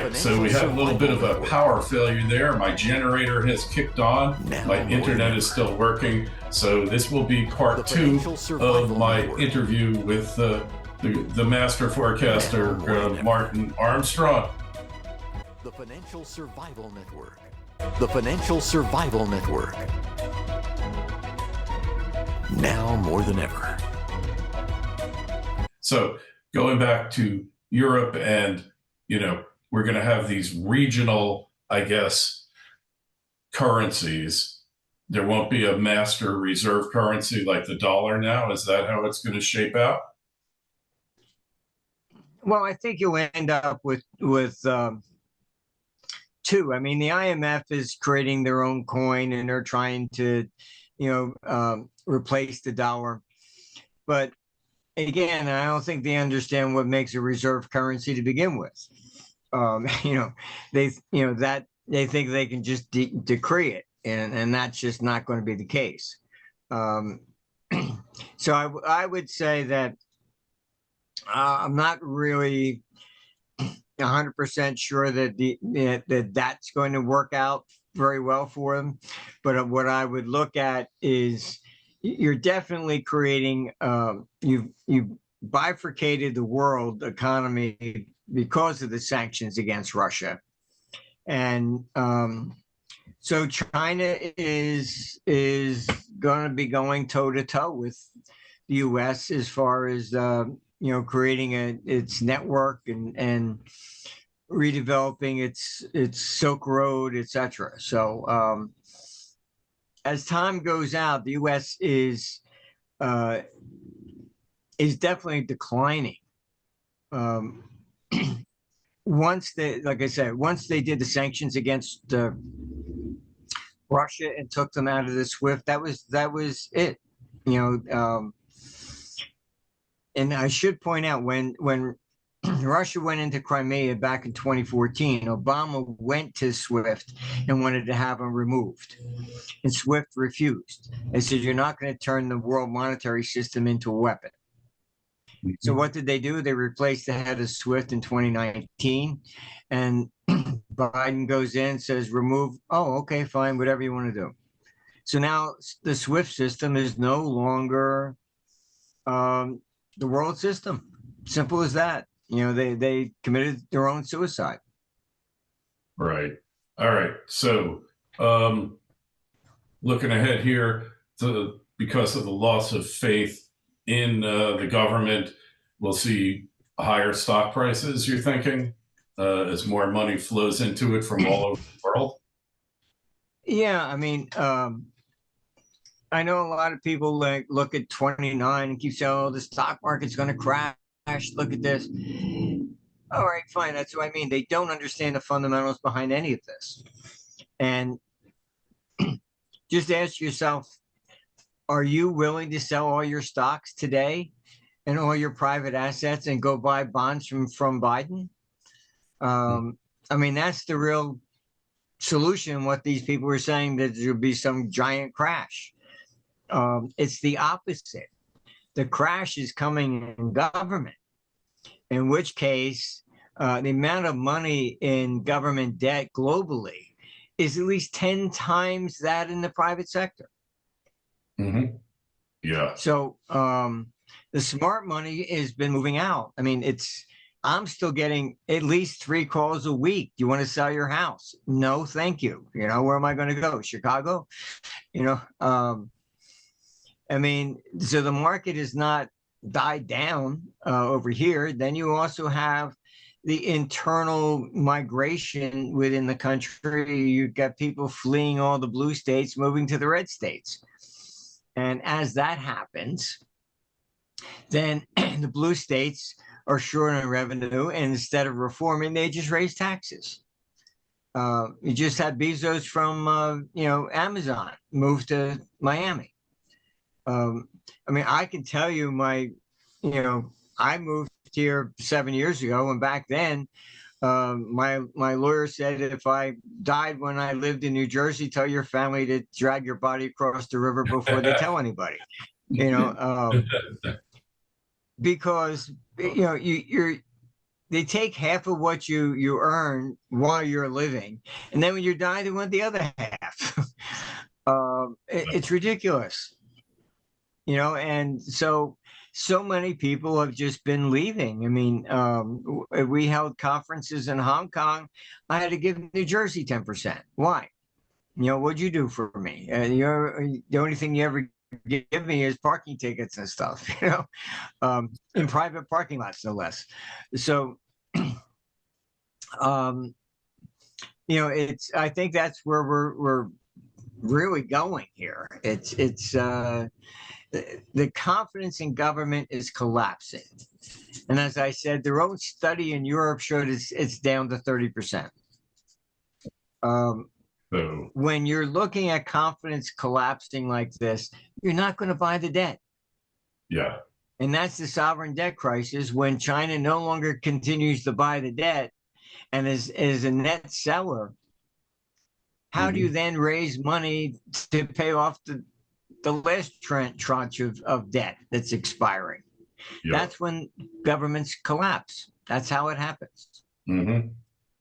right, so we have a little bit of a power failure there. My generator has kicked on. My internet is still working. So this will be part 2 of my interview with the master forecaster, Martin Armstrong. The Financial Survival Network. The Financial Survival Network. Now more than ever. So going back to Europe, and, we're going to have these regional, I guess, currencies. There won't be a master reserve currency like the dollar now. Is that how it's going to shape out? Well, I think you'll end up with two. I mean, the IMF is creating their own coin, and they're trying to, replace the dollar. But again, I don't think they understand what makes a reserve currency to begin with. They think they can just decree it, and that's just not going to be the case. So I would say that I'm not really 100% sure that that's going to work out very well for them. But what I would look at is you're definitely creating, you've bifurcated the world economy because of the sanctions against Russia. And so China is going to be going toe to toe with the U.S. as far as, creating its network and redeveloping its Silk Road, etc. So as time goes out, the U.S. is definitely declining. Once they did the sanctions against Russia and took them out of the SWIFT, that was it. And I should point out, when Russia went into Crimea back in 2014, Obama went to SWIFT and wanted to have them removed. And SWIFT refused. They said, you're not going to turn the world monetary system into a weapon. Mm-hmm. So what did they do? They replaced the head of SWIFT in 2019. And Biden goes in, says, remove. Oh, okay, fine, whatever you want to do. So now the SWIFT system is no longer the world system. Simple as that. They committed their own suicide. Right. All right. So looking ahead here, because of the loss of faith in the government, we'll see higher stock prices, you're thinking, as more money flows into it from all over the world? Yeah. I mean, I know a lot of people look at 29 and keep saying, oh, the stock market's going to crash. Look at this. All right, fine. That's what I mean. They don't understand the fundamentals behind any of this. And just ask yourself, are you willing to sell all your stocks today and all your private assets and go buy bonds from Biden? I mean, that's the real solution. What these people are saying, that there'll be some giant crash. It's the opposite. The crash is coming in government, in which case the amount of money in government debt globally is at least 10 times that in the private sector. Mm-hmm. Yeah. So the smart money has been moving out. I mean, I'm still getting at least 3 calls a week. Do you want to sell your house? No, thank you. Where am I going to go? Chicago? I mean, so the market has not died down over here. Then you also have the internal migration within the country. You've got people fleeing all the blue states, moving to the red states. And as that happens, then the blue states are short on revenue, and instead of reforming, they just raise taxes. You just had Bezos from, Amazon move to Miami. I mean, I can tell you I moved here 7 years ago, and back then, my lawyer said if I died when I lived in New Jersey, tell your family to drag your body across the river before they tell anybody. Because you're they take half of what you earn while you're living, and then when you die, they want the other half. It's ridiculous, and so many people have just been leaving. I mean, we held conferences in Hong Kong. I had to give New Jersey 10%. Why? What'd you do for me? The only thing you ever give me is parking tickets and stuff, in private parking lots, no less. So, I think that's where we're really going here. It's the confidence in government is collapsing. And as I said, their own study in Europe showed it's down to 30%. When you're looking at confidence collapsing like this, you're not going to buy the debt. Yeah. And that's the sovereign debt crisis, when China no longer continues to buy the debt and is a net seller. How do you then raise money to pay off the last tranche of debt that's expiring? Yeah. That's when governments collapse. That's how it happens. Mm-hmm.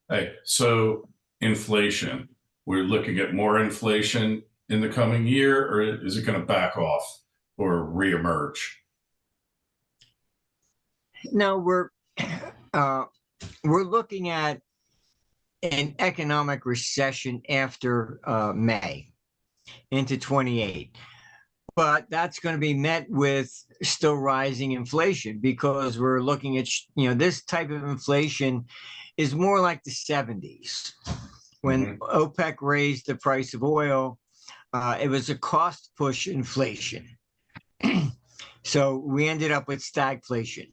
Hey, so inflation. We're looking at more inflation in the coming year, or is it going to back off or reemerge? No, we're looking at an economic recession after May into 28. But that's going to be met with still rising inflation, because we're looking at, this type of inflation is more like the 70s. When OPEC raised the price of oil, it was a cost push inflation. So we ended up with stagflation.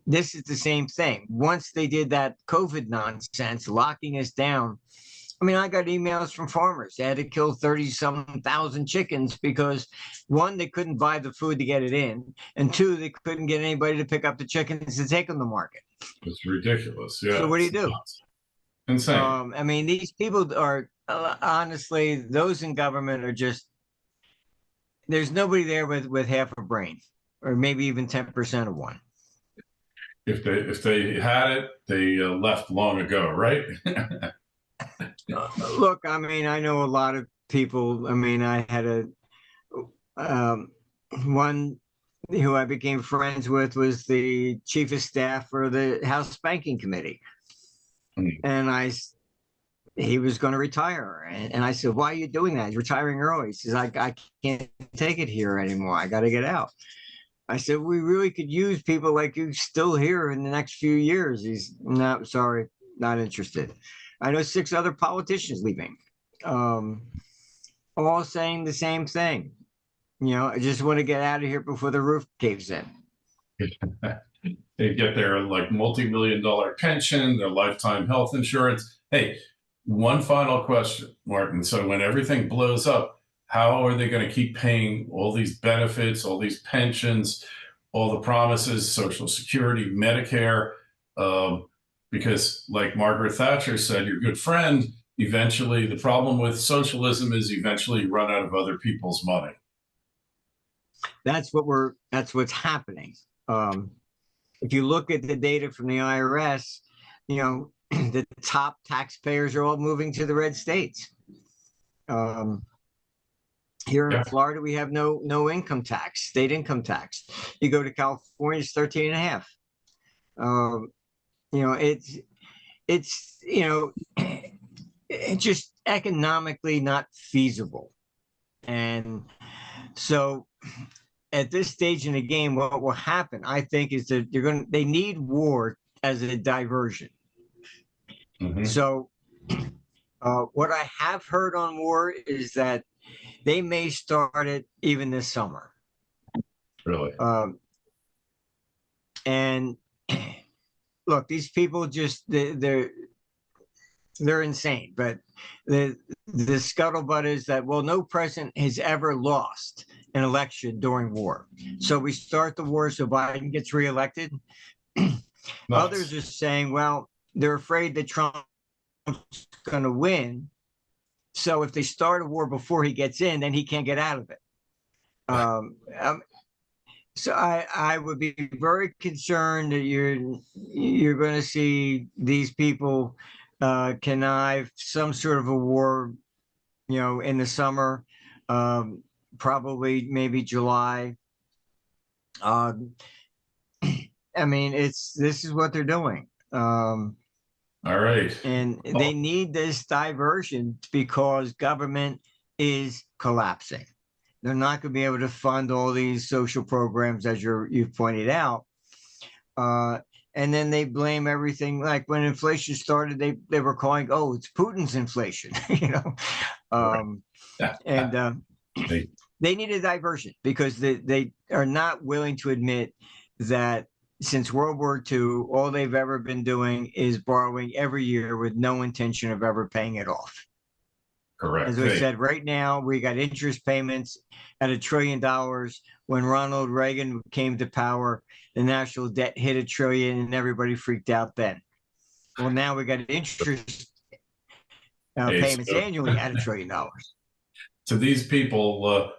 This is the same thing. Once they did that COVID nonsense, locking us down, I mean, I got emails from farmers. They had to kill 30-some thousand chickens because, one, they couldn't buy the food to get it in, and two, they couldn't get anybody to pick up the chickens to take them to market. It's ridiculous. Yeah. So what do you do? Insane. I mean, these people are, honestly, those in government are just, there's nobody there with half a brain, or maybe even 10% of one. If they had it, they left long ago, right? Look, I mean, I know a lot of people. I mean, I had one who I became friends with was the chief of staff for the House Banking Committee. And he was going to retire. And I said, why are you doing that? He's retiring early. He says, I can't take it here anymore. I got to get out. I said, we really could use people like you still here in the next few years. He's, no, sorry, not interested. I know 6 other politicians leaving, all saying the same thing. I just want to get out of here before the roof caves in. They get their multi-million-dollar pension, their lifetime health insurance. Hey, one final question, Martin. So when everything blows up, how are they going to keep paying all these benefits, all these pensions, all the promises, Social Security, Medicare? Because like Margaret Thatcher said, your good friend, eventually the problem with socialism is eventually you run out of other people's money. That's what's happening. If you look at the data from the IRS, the top taxpayers are all moving to the red states. Here in Florida, we have no income tax, state income tax. You go to California, it's 13.5. It's just economically not feasible. And so at this stage in the game, what will happen, I think, is that they need war as a diversion. So what I have heard on war is that they may start it even this summer. Really? And look, these people just they're insane. But the scuttlebutt is that, well, no president has ever lost an election during war. So we start the war so Biden gets reelected. Others are saying, well, they're afraid that Trump's going to win. So if they start a war before he gets in, then he can't get out of it. So I would be very concerned that you're going to see these people connive some sort of a war, in the summer, um, probably maybe July. Um, I mean, this is what they're doing. All right. And Oh, they need this diversion because government is collapsing. They're not going to be able to fund all these social programs as you've pointed out. Uh, and then they blame everything. Like when inflation started, they were calling, "Oh, it's Putin's inflation," right. Um, and They- they need a diversion because they are not willing to admit that since World War II, all they've ever been doing is borrowing every year with no intention of ever paying it off. As correct. I Hey, said, right now we got interest payments at $1 trillion. When Ronald Reagan came to power, the national debt hit $1 trillion, and everybody freaked out then. Well, now we got interest hey, payments so annually at $1 trillion. to these people,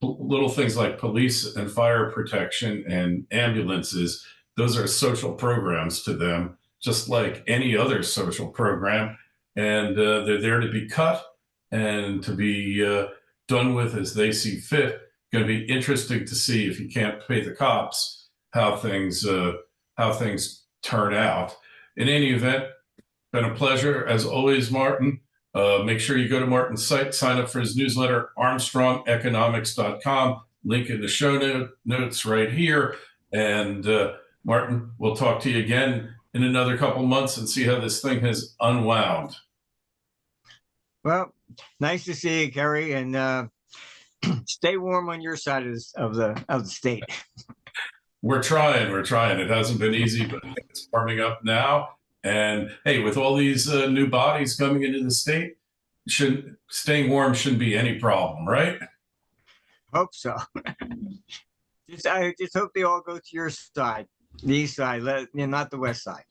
little things like police and fire protection and ambulances, those are social programs to them, just like any other social program. And they're there to be cut and to be done with as they see fit. Going to be interesting to see if you can't pay the cops how things turn out. In any event, been a pleasure as always, Martin. Make sure you go to Martin's site, sign up for his newsletter, armstrongeconomics.com. Link in the show notes right here. And Martin, we'll talk to you again in another couple months and see how this thing has unwound. Well, nice to see you, Kerry, and stay warm on your side of the state. We're trying. It hasn't been easy, but I think it's warming up now. And hey, with all these new bodies coming into the state, staying warm shouldn't be any problem, right? Hope so. I just hope they all go to your side, the east side, not the west side.